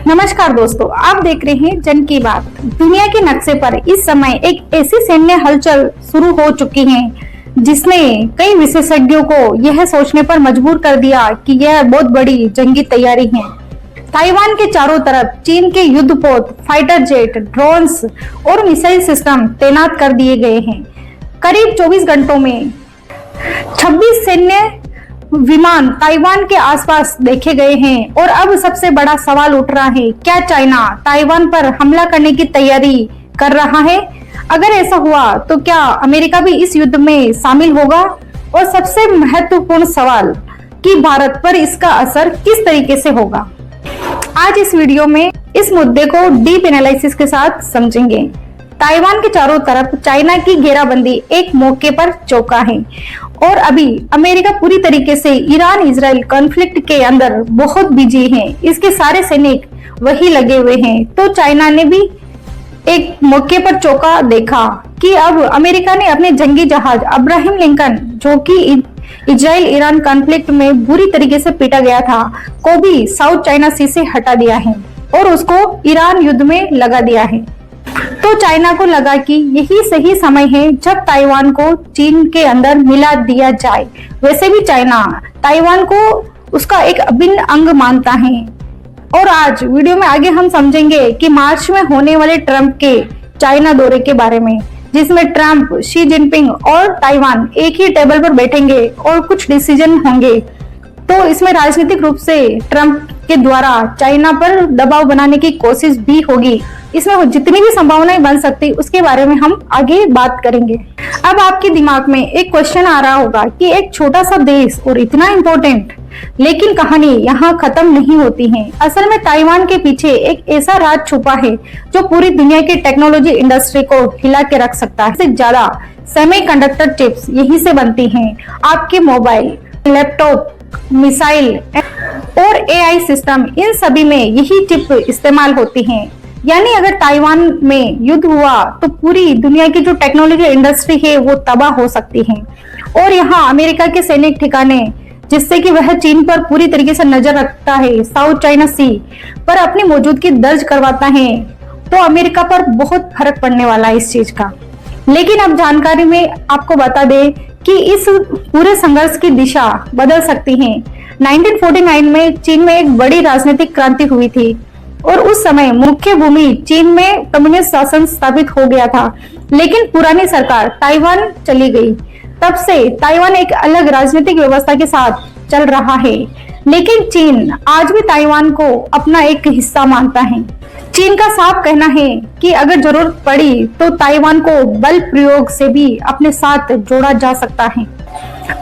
नमस्कार दोस्तों, आप देख रहे हैं जन की बात। दुनिया के नक्शे पर इस समय एक ऐसी सैन्य हलचल शुरू हो चुकी है जिसने कई विशेषज्ञों को यह सोचने पर मजबूर कर दिया कि यह बहुत बड़ी जंगी तैयारी है। ताइवान के चारों तरफ चीन के युद्धपोत, फाइटर जेट, ड्रोन्स और मिसाइल सिस्टम तैनात कर दिए गए हैं। करीब 24 घंटों में 26 सैन्य विमान ताइवान के आसपास देखे गए हैं और अब सबसे बड़ा सवाल उठ रहा है, क्या चाइना ताइवान पर हमला करने की तैयारी कर रहा है? अगर ऐसा हुआ तो क्या अमेरिका भी इस युद्ध में शामिल होगा? और सबसे महत्वपूर्ण सवाल कि भारत पर इसका असर किस तरीके से होगा। आज इस वीडियो में इस मुद्दे को डीप एनालिसिस के साथ समझेंगे। ताइवान के चारों तरफ चाइना की घेराबंदी एक मौके पर चौका है और अभी अमेरिका पूरी तरीके से ईरान इजराइल कॉन्फ्लिक्ट के अंदर बहुत बिजी है। इसके सारे सैनिक वही लगे हुए हैं। तो चाइना ने भी एक मौके पर चौका देखा कि अब अमेरिका ने अपने जंगी जहाज अब्राहम लिंकन, जो कि इजराइल ईरान कॉन्फ्लिक्ट में बुरी तरीके से पीटा गया था, को भी साउथ चाइना सी से हटा दिया है और उसको ईरान युद्ध में लगा दिया है। तो चाइना को लगा कि यही सही समय है जब ताइवान को चीन के अंदर मिला दिया जाए। वैसे भी चाइना ताइवान को उसका एक अभिन्न अंग मानता है। और आज वीडियो में आगे हम समझेंगे कि मार्च में होने वाले ट्रंप के चाइना दौरे के बारे में, जिसमें ट्रंप, शी जिनपिंग और ताइवान एक ही टेबल पर बैठेंगे और कुछ डिसीजन होंगे। तो इसमें राजनीतिक रूप से ट्रंप के द्वारा चाइना पर दबाव बनाने की कोशिश भी होगी। इसमें जितनी भी संभावनाएं बन सकती उसके बारे में हम आगे बात करेंगे। अब आपके दिमाग में एक क्वेश्चन आ रहा होगा कि एक छोटा सा देश और इतना इम्पोर्टेंट, लेकिन कहानी यहाँ खत्म नहीं होती है। असल में ताइवान के पीछे एक ऐसा राज छुपा है जो पूरी दुनिया की टेक्नोलॉजी इंडस्ट्री को हिला के रख सकता है। सबसे ज्यादा सेमीकंडक्टर चिप्स यहीं से बनती हैं। आपके मोबाइल, लैपटॉप, मिसाइल और एआई सिस्टम, इन सभी में यही चिप इस्तेमाल होती हैं। यानी अगर ताइवान में युद्ध हुआ तो पूरी दुनिया की जो टेक्नोलॉजी इंडस्ट्री है वो तबाह हो सकती है। और यहाँ अमेरिका के सैनिक ठिकाने, जिससे कि वह चीन पर पूरी तरीके से नजर रखता है, साउथ चाइना सी पर अपनी मौजूदगी दर्ज करवाता है, तो अमेरिका पर बहुत फर्क पड़ने वाला है इस चीज का। लेकिन अब जानकारी में आपको बता दें कि इस पूरे संघर्ष की दिशा बदल सकती है। 1949 में चीन में एक बड़ी राजनीतिक क्रांति हुई थी और उस समय मुख्य भूमि चीन में कम्युनिस्ट शासन स्थापित हो गया था, लेकिन पुरानी सरकार ताइवान चली गई। तब से ताइवान एक अलग राजनीतिक व्यवस्था के साथ चल रहा है, लेकिन चीन आज भी ताइवान को अपना एक हिस्सा मानता है। चीन का साफ कहना है कि अगर जरूरत पड़ी तो ताइवान को बल प्रयोग से भी अपने साथ जोड़ा जा सकता है।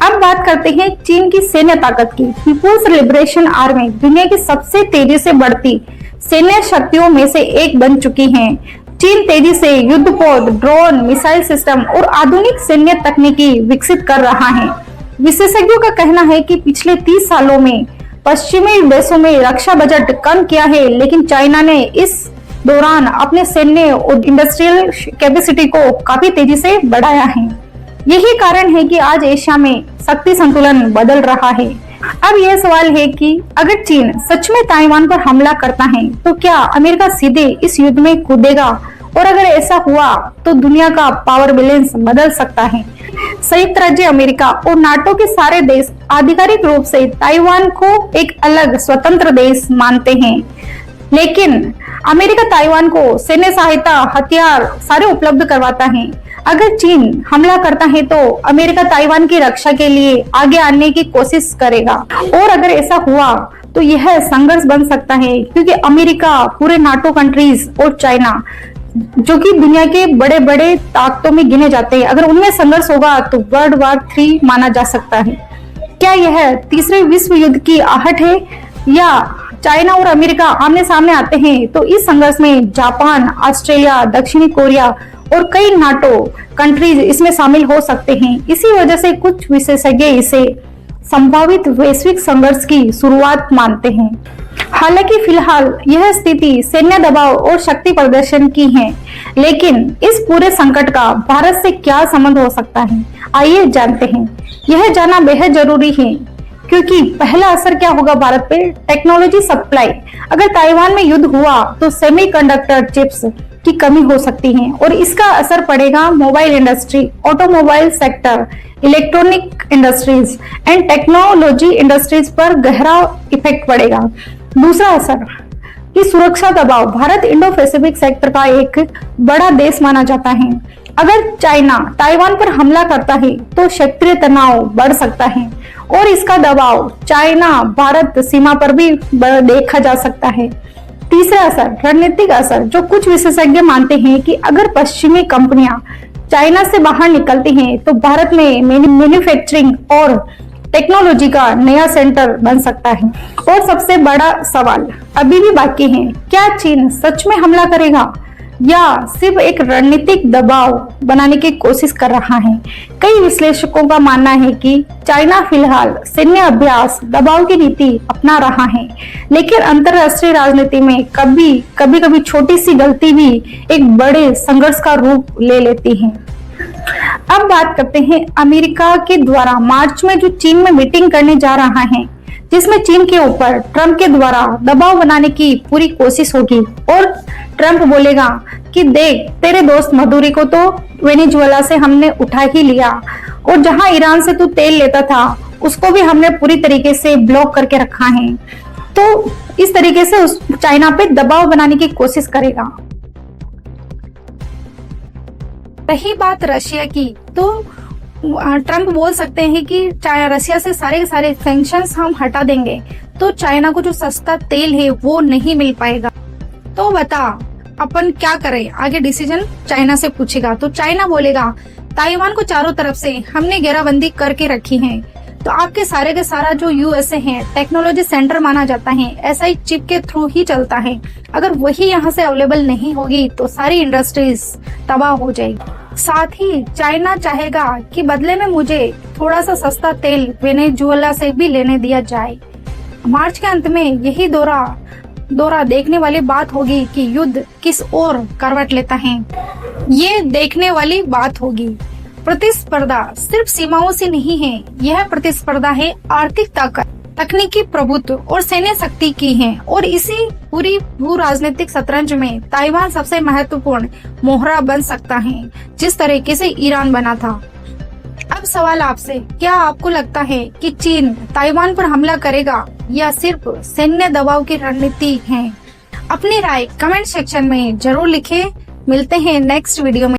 अब बात करते हैं चीन की सैन्य ताकत की। पीपुल्स लिबरेशन आर्मी दुनिया की सबसे तेजी से बढ़ती सैन्य शक्तियों में से एक बन चुकी है। चीन तेजी से युद्धपोत, ड्रोन, मिसाइल सिस्टम और आधुनिक सैन्य तकनीकी विकसित कर रहा है। विशेषज्ञों का कहना है कि पिछले 30 सालों में पश्चिमी देशों में रक्षा बजट कम किया है, लेकिन चाइना ने इस दौरान अपने सैन्य और इंडस्ट्रियल कैपेसिटी को काफी तेजी से बढ़ाया है। यही कारण है कि आज एशिया में शक्ति संतुलन बदल रहा है। अब यह सवाल है कि अगर चीन सच में ताइवान पर हमला करता है तो क्या अमेरिका सीधे इस युद्ध में कूदेगा? और अगर ऐसा हुआ तो दुनिया का पावर बैलेंस बदल सकता है। संयुक्त राज्य अमेरिका और नाटो के सारे देश आधिकारिक रूप से ताइवान को एक अलग स्वतंत्र देश मानते हैं, लेकिन अमेरिका ताइवान को सैन्य सहायता, हथियार सारे उपलब्ध करवाता है। अगर चीन हमला करता है तो अमेरिका ताइवान की रक्षा के लिए आगे आने की कोशिश करेगा। और अगर ऐसा हुआ तो यह संघर्ष बन सकता है, क्योंकि अमेरिका, पूरे नाटो कंट्रीज और चाइना, जो कि दुनिया के बड़े बड़े ताकतों में गिने जाते हैं, अगर उनमें संघर्ष होगा तो वर्ल्ड वॉर 3 माना जा सकता है। क्या यह तीसरे विश्व युद्ध की आहट है, या चाइना और अमेरिका आमने सामने आते हैं तो इस संघर्ष में जापान, ऑस्ट्रेलिया, दक्षिणी कोरिया और कई नाटो कंट्रीज इसमें शामिल हो सकते हैं। इसी वजह से कुछ विशेषज्ञ इसे संभावित वैश्विक संघर्ष की शुरुआत मानते हैं। हालांकि फिलहाल यह स्थिति सैन्य दबाव और शक्ति प्रदर्शन की है, लेकिन इस पूरे संकट का भारत से क्या संबंध हो सकता है, आइए जानते हैं। यह जानना बेहद जरूरी है क्योंकि पहला असर क्या होगा भारत पे, टेक्नोलॉजी सप्लाई। अगर ताइवान में युद्ध हुआ तो सेमीकंडक्टर चिप्स की कमी हो सकती है और इसका असर पड़ेगा mobile industry, automobile sector, electronic industries and technology industries पर गहरा इफेक्ट पड़ेगा। दूसरा असर कि सुरक्षा दबाव। भारत इंडो पैसिफिक सेक्टर का एक बड़ा देश माना जाता है। अगर चाइना ताइवान पर हमला करता है तो क्षेत्रीय तनाव बढ़ सकता है और इसका दबाव चाइना भारत सीमा पर भी देखा जा सकता है। तीसरा असर, रणनीतिक असर, जो कुछ विशेषज्ञ मानते हैं कि अगर पश्चिमी कंपनियां चाइना से बाहर निकलती हैं तो भारत में मैन्युफैक्चरिंग और टेक्नोलॉजी का नया सेंटर बन सकता है। और सबसे बड़ा सवाल अभी भी बाकी है, क्या चीन सच में हमला करेगा या सिर्फ एक रणनीतिक दबाव बनाने की कोशिश कर रहा है। कई विश्लेषकों का मानना है कि चाइना फिलहाल सैन्य अभ्यास, दबाव की नीति अपना रहा है, लेकिन अंतरराष्ट्रीय राजनीति में कभी छोटी सी गलती भी एक बड़े संघर्ष का रूप ले लेती है। अब बात करते हैं अमेरिका के द्वारा मार्च में जो चीन में मीटिंग करने जा रहा है, जिसमें चीन के ऊपर ट्रंप के द्वारा दबाव बनाने की पूरी कोशिश होगी और ट्रंप बोलेगा कि देख, तेरे दोस्त मदुरो को तो वेनेजुएला से हमने उठा ही लिया और जहां ईरान से तू तेल लेता था उसको भी हमने पूरी तरीके से ब्लॉक करके रखा है। तो इस तरीके से उस चाइना पे दबाव बनाने की कोशिश करेगा। रही बात रशिया की, तो ट्रंप बोल सकते हैं कि रशिया से सारे के सारे सैंक्शंस हम हटा देंगे तो चाइना को जो सस्ता तेल है वो नहीं मिल पाएगा। तो बता अपन क्या करें, आगे डिसीजन चाइना से पूछेगा। तो चाइना बोलेगा ताइवान को चारों तरफ से हमने घेराबंदी करके रखी है, तो आपके सारे के सारा जो यूएसए है टेक्नोलॉजी सेंटर माना जाता है, ऐसा ही चिप के थ्रू ही चलता है। अगर वही यहाँ से अवेलेबल नहीं होगी तो सारी इंडस्ट्रीज तबाह हो जाएगी। साथ ही चाइना चाहेगा कि बदले में मुझे थोड़ा सा सस्ता तेल वेनेजुएला से भी लेने दिया जाए। मार्च के अंत में यही दौरा देखने वाली बात होगी कि युद्ध किस ओर करवट लेता है, ये देखने वाली बात होगी। प्रतिस्पर्धा सिर्फ सीमाओं से नहीं है, यह प्रतिस्पर्धा है आर्थिक ताकत, तकनीकी प्रभुत्व और सैन्य शक्ति की है। और इसी पूरी भू राजनीतिक शतरंज में ताइवान सबसे महत्वपूर्ण मोहरा बन सकता है, जिस तरीके से ईरान बना था। अब सवाल आपसे, क्या आपको लगता है कि चीन ताइवान पर हमला करेगा या सिर्फ सैन्य दबाव की रणनीति है? अपनी राय कमेंट सेक्शन में जरूर लिखें। मिलते हैं नेक्स्ट वीडियो में।